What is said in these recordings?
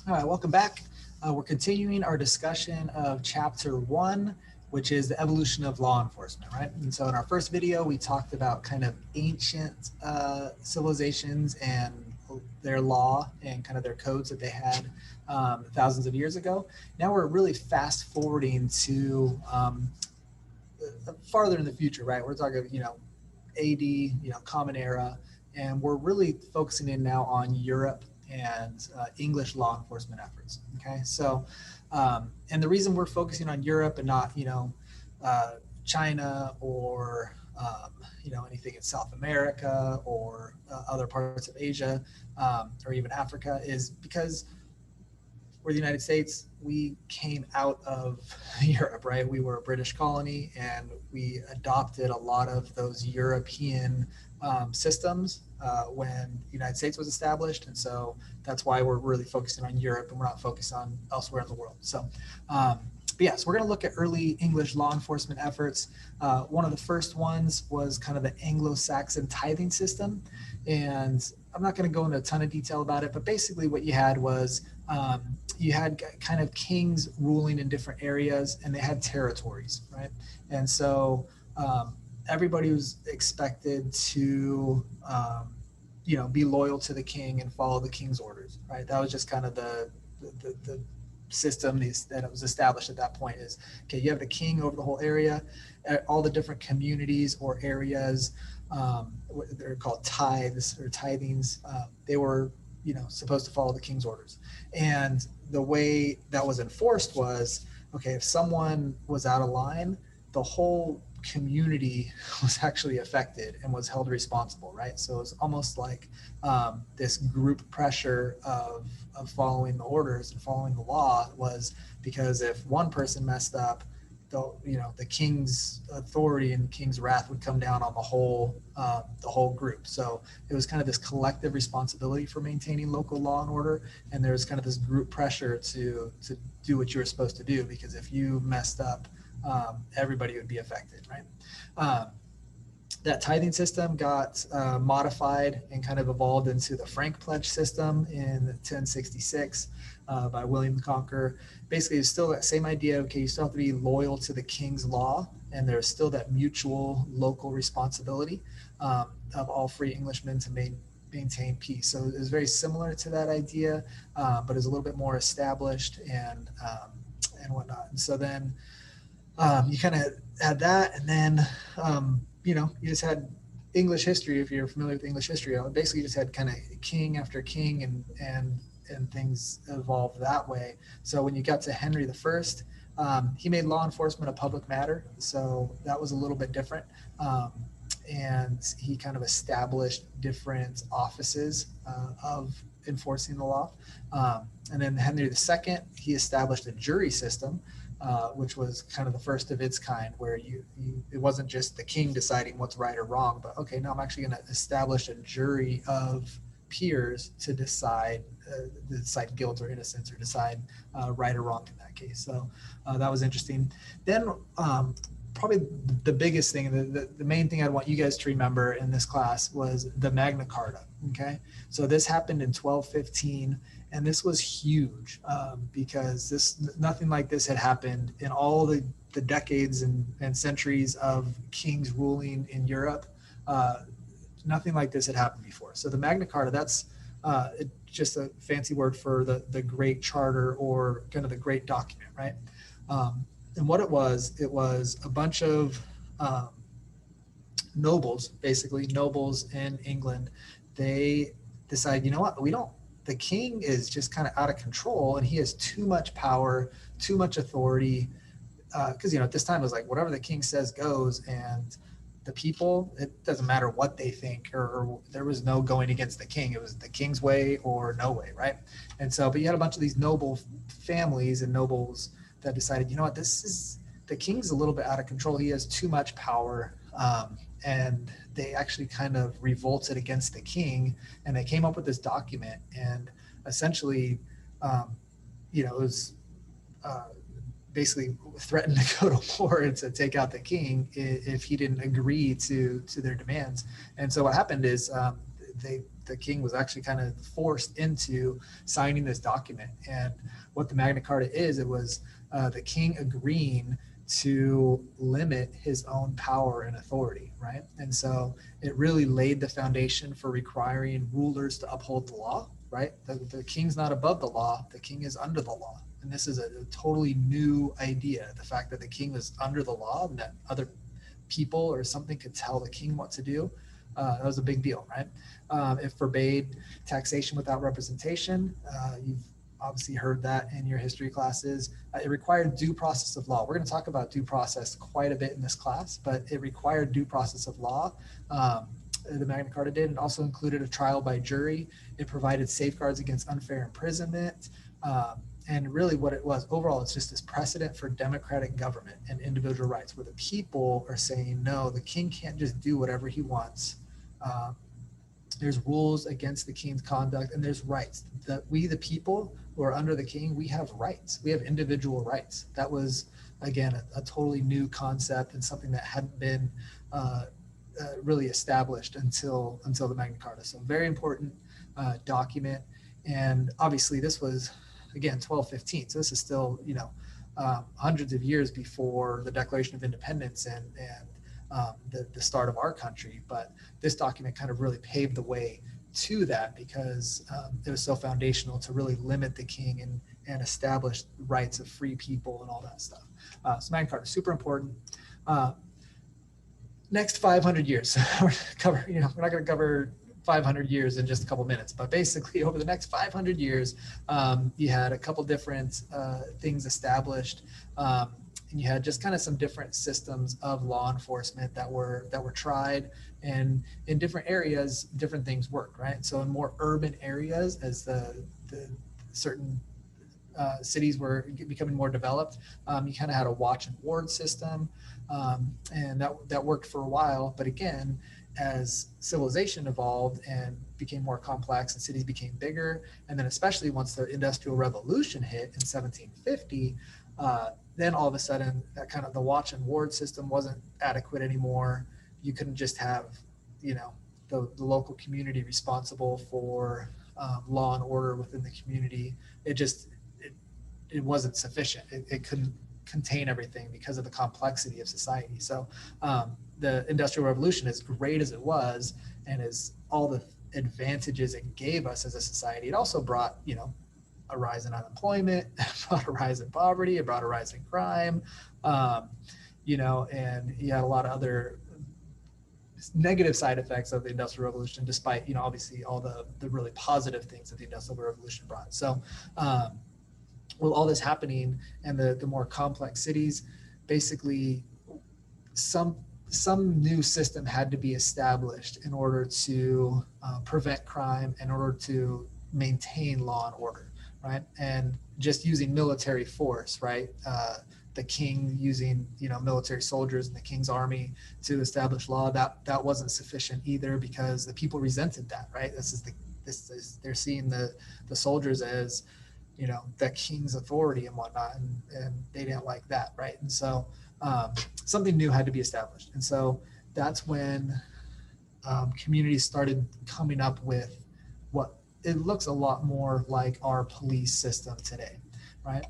All right, welcome back. We're continuing our discussion of chapter one, which is the evolution of law enforcement, right? And so in our first video, we talked about kind of ancient civilizations and their law and kind of their codes that they had thousands of years ago. Now we're really fast forwarding to farther in the future, right? We're talking, AD, Common Era, and we're really focusing in now on Europe and English law enforcement efforts. Okay, so and the reason we're focusing on Europe and not, uh, China or anything in South America or other parts of Asia or even Africa is because we're the United States. We came out of Europe, right? We were a British colony, and we adopted a lot of those European systems when the United States was established, and so that's why we're really focusing on Europe, and we're not focused on elsewhere in the world. So. But yes, we're going to look at early English law enforcement efforts. One of the first ones was kind of the Anglo-Saxon tithing system, and I'm not going to go into a ton of detail about it, but basically what you had was you had kind of kings ruling in different areas, and they had territories, right? And so everybody was expected to, be loyal to the king and follow the king's orders, right? That was just kind of the system that was established at that point. Is okay, you have the king over the whole area, all the different communities or areas, they're called tithes or tithings, they were supposed to follow the king's orders. And the way that was enforced was, okay, if someone was out of line, the whole community was actually affected and was held responsible, right? So it was almost like this group pressure of following the orders and following the law, was because if one person messed up, the king's authority and king's wrath would come down on the whole group. So it was kind of this collective responsibility for maintaining local law and order, and there was kind of this group pressure to do what you were supposed to do, because if you messed up, everybody would be affected, right? That tithing system got modified and kind of evolved into the Frank Pledge system in 1066 by William the Conqueror. Basically, it's still that same idea. Okay, you still have to be loyal to the king's law, and there's still that mutual local responsibility of all free Englishmen to maintain peace. So it was very similar to that idea, but it's a little bit more established and whatnot. And so then you kind of had that, and then you just had English history. If you're familiar with English history, basically just had kind of king after king, and things evolved that way. So when you got to Henry I, he made law enforcement a public matter, so that was a little bit different. And he kind of established different offices of enforcing the law. And then Henry II, he established a jury system, which was kind of the first of its kind, where it wasn't just the king deciding what's right or wrong, but okay, now I'm actually going to establish a jury of peers to decide guilt or innocence, or decide right or wrong in that case. So that was interesting. Then probably the biggest thing, the main thing I'd want you guys to remember in this class was the Magna Carta. Okay, so this happened in 1215, and this was huge because nothing like this had happened in all the decades and centuries of kings ruling in Europe. Nothing like this had happened before. So the Magna Carta, that's just a fancy word for the Great Charter, or kind of the Great Document, right? And what it was a bunch of nobles, basically nobles in England. They decide, you know what, the king is just kind of out of control, and he has too much power, too much authority. Because at this time it was like whatever the king says goes, and the people, it doesn't matter what they think, or there was no going against the king. It was the king's way or no way, right? And so, but you had a bunch of these noble families and nobles that decided, you know what, the king's a little bit out of control. He has too much power. And they actually kind of revolted against the king, and they came up with this document, and essentially, it was basically threatened to go to war and to take out the king if he didn't agree to their demands. And so what happened is the king was actually kind of forced into signing this document. And what the Magna Carta is, it was the king agreeing to limit his own power and authority, right? And so it really laid the foundation for requiring rulers to uphold the law, right? The king's not above the law, the king is under the law. And this is a totally new idea, the fact that the king was under the law and that other people or something could tell the king what to do. That was a big deal, right? It forbade taxation without representation. You've obviously heard that in your history classes. It required due process of law. We're going to talk about due process quite a bit in this class, but it required due process of law. The Magna Carta did. It also included a trial by jury. It provided safeguards against unfair imprisonment. And really what it was overall, it's just this precedent for democratic government and individual rights where the people are saying, no, the king can't just do whatever he wants. There's rules against the king's conduct and there's rights that we, the people who are under the king, we have rights. We have individual rights. That was, again, a totally new concept and something that hadn't been really established until the Magna Carta. So very important document. And obviously this was, again, 1215. So this is still, hundreds of years before the Declaration of Independence and the start of our country. But this document kind of really paved the way to that because it was so foundational to really limit the king and establish rights of free people and all that stuff. So Magna Carta, super important. Next 500 years, we're not going to cover 500 years in just a couple minutes, but basically over the next 500 years, you had a couple different things established, and you had just kind of some different systems of law enforcement that were tried, and in different areas, different things worked, right? So in more urban areas, as the certain cities were becoming more developed, you kind of had a watch and ward system, and that worked for a while, but again, as civilization evolved and became more complex and cities became bigger, and then especially once the Industrial Revolution hit in 1750, then all of a sudden that kind of the watch and ward system wasn't adequate anymore. You couldn't just have, the local community responsible for law and order within the community. It wasn't sufficient. It couldn't contain everything because of the complexity of society. So the Industrial Revolution, as great as it was, and as all the advantages it gave us as a society, it also brought, a rise in unemployment, brought a rise in poverty, it brought a rise in crime, and you had a lot of other negative side effects of the Industrial Revolution, despite, obviously all the really positive things that the Industrial Revolution brought. So, with all this happening and the more complex cities, basically some new system had to be established in order to prevent crime, in order to maintain law and order, right? And just using military force, right? The king using, military soldiers and the king's army to establish law, that wasn't sufficient either, because the people resented that, right? They're seeing the soldiers as, the king's authority and whatnot, and they didn't like that, right? And so something new had to be established. And so that's when communities started coming up with what it looks a lot more like our police system today, right?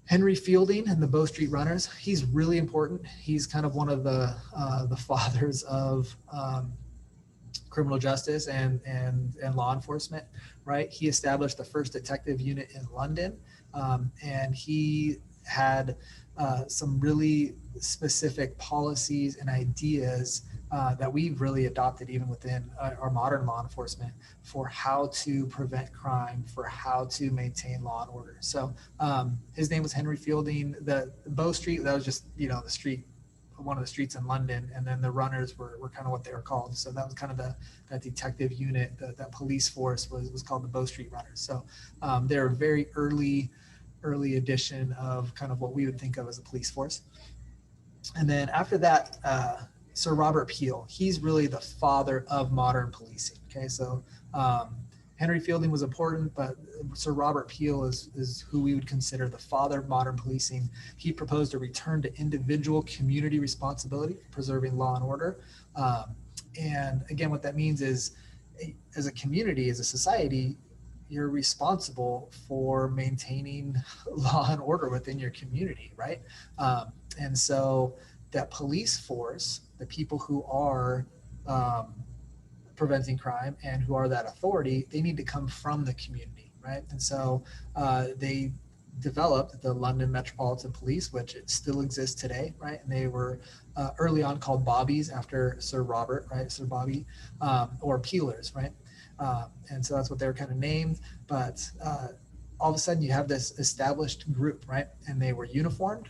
Henry Fielding and the Bow Street Runners, he's really important. He's kind of one of the fathers of criminal justice and law enforcement, right? He established the first detective unit in London, and he had some really specific policies and ideas that we've really adopted even within our modern law enforcement for how to prevent crime, for how to maintain law and order. So his name was Henry Fielding. The Bow Street, that was just, the street, one of the streets in London, and then the runners were kind of what they were called. So that was kind of that detective unit, that police force was called the Bow Street Runners. So they're a very early edition of kind of what we would think of as a police force. And then after that, Sir Robert Peel, he's really the father of modern policing. Okay, so Henry Fielding was important, but Sir Robert Peel is who we would consider the father of modern policing. He proposed a return to individual community responsibility for preserving law and order. And again, what that means is, as a community, as a society, you're responsible for maintaining law and order within your community, right? And so that police force, the people who are um, preventing crime and who are that authority, they need to come from the community, right? And so they developed the London Metropolitan Police, which it still exists today, right? And they were early on called Bobbies after Sir Robert, right? Sir Bobby, or Peelers, right? And so that's what they were kind of named. But all of a sudden you have this established group, right? And they were uniformed.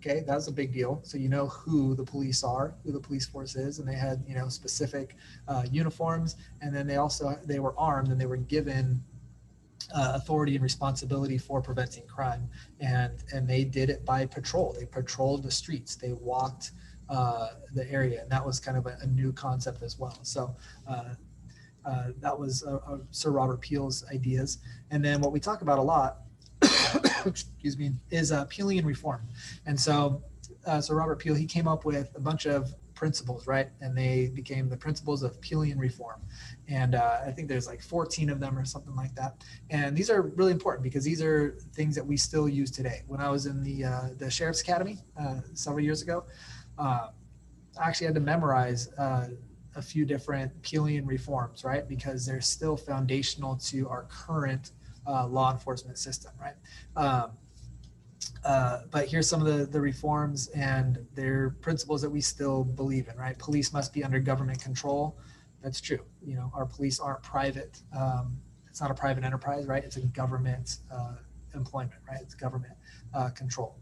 Okay, that was a big deal. So you know who the police are, who the police force is, and they had specific uniforms, and then they were armed and they were given authority and responsibility for preventing crime, and they did it by patrol. They patrolled the streets, they walked the area, and that was kind of a new concept as well. So that was Sir Robert Peel's ideas. And then what we talk about a lot, excuse me, is Peelian reform. And so Sir Robert Peel, he came up with a bunch of principles, right? And they became the principles of Peelian reform. And I think there's like 14 of them or something like that. And these are really important because these are things that we still use today. When I was in the Sheriff's Academy several years ago, I actually had to memorize a few different Peelian reforms, right? Because they're still foundational to our current law enforcement system, right? But here's some of the reforms and their principles that we still believe in, right? Police must be under government control. That's true. Our police aren't private. It's not a private enterprise, right? It's a government employment, right? It's government control.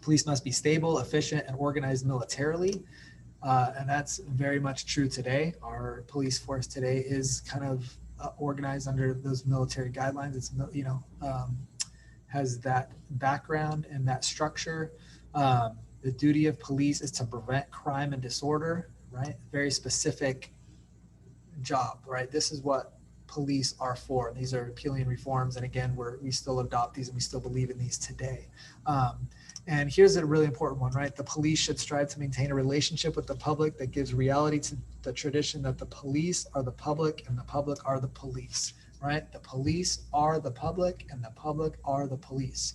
Police must be stable, efficient, and organized militarily. And that's very much true today. Our police force today is kind of organized under those military guidelines. It's, has that background and that structure. The duty of police is to prevent crime and disorder, right? Very specific job, right? This is what police are for. These are Peelian reforms. And again, we still adopt these and we still believe in these today. And here's a really important one, right? The police should strive to maintain a relationship with the public that gives reality to the tradition that the police are the public and the public are the police, right? The police are the public and the public are the police.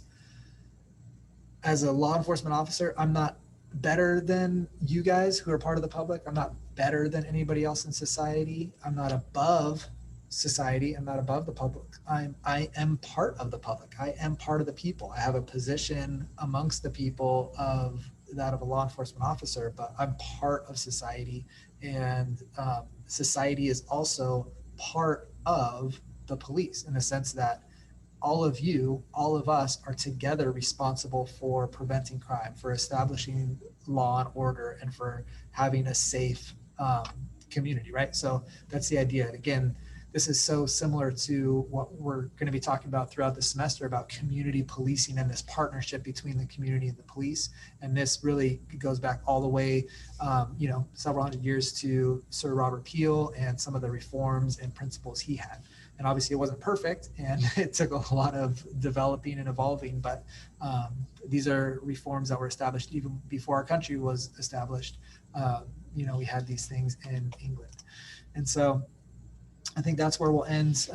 As a law enforcement officer, I'm not better than you guys who are part of the public. I'm not better than anybody else in society. I'm not above society. I'm not above the public. I am part of the public. I am part of the people. I have a position amongst the people of that of a law enforcement officer, but I'm part of society, and society is also part of the police in the sense that all of you, all of us are together responsible for preventing crime, for establishing law and order, and for having a safe community, right? So that's the idea. And again, this is so similar to what we're going to be talking about throughout the semester about community policing and this partnership between the community and the police. And this really goes back all the way, several hundred years to Sir Robert Peel and some of the reforms and principles he had. And obviously it wasn't perfect and it took a lot of developing and evolving, but these are reforms that were established even before our country was established. We had these things in England. And so I think that's where we'll end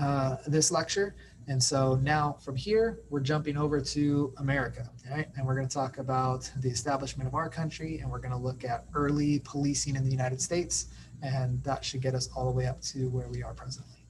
this lecture. And so now from here, we're jumping over to America, right? And we're going to talk about the establishment of our country, and we're going to look at early policing in the United States. And that should get us all the way up to where we are presently.